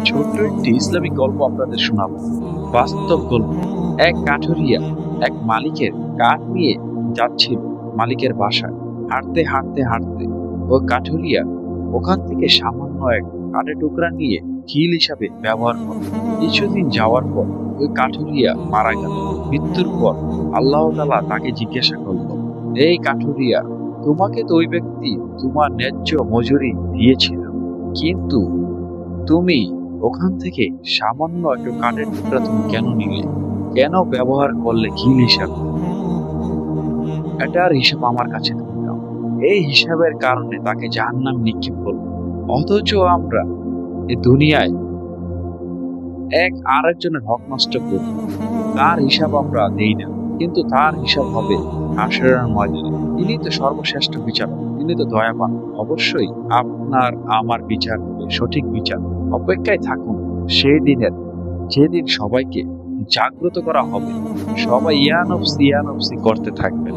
ছোট্ট একটি ইসলামিক গল্প আপনাদের শোনাবো। বাস্তব গল্প। এক কাঠুরিয়া এক মালিকের কাঠ নিয়ে যাচ্ছিল মালিকের বাসায়। হাঁটতে হাঁটতে হাঁটতে ওই কাঠুরিয়া ওখান থেকে সামান্য এক কাঠের টুকরা নিয়ে খিল হিসাবে ব্যবহার করে। কিছুদিন যাওয়ার পর ওই কাঠুরিয়া মারা গেল। মৃত্যুর পর আল্লাহ তাআলা তাকে জিজ্ঞাসা করলো, এই কাঠুরিয়া, তোমাকে তো ওই ব্যক্তি তোমার ন্যায্য মজুরি দিয়েছিল, কিন্তু তুমি ওখান থেকে সামান্য একটু কাঠের টুকরা তুমি কেন নিলে, কেন ব্যবহার করলে খিল হিসাবে? এটার হিসাব আমার কাছে তুমি দাও। এই হিসাবের কারণে তাকে জাহান্নামে নিক্ষেপ করলো। অথচ আমরা এই দুনিয়ায় এক আরেকজনের হক নষ্ট করি, তার হিসাব আমরা দেই না, কিন্তু তার হিসাব হবে হাসরের ময়দানে। তিনি তো সর্বশ্রেষ্ঠ বিচারক, তিনি তো দয়াবান। অবশ্যই আপনার আমার বিচার হবে সঠিক বিচার। অপেক্ষায় থাকুন সেই দিনের, যেদিন সবাইকে জাগ্রত করা হবে, সবাই ইয়ানফসি ইয়ানফসি করতে থাকবেন।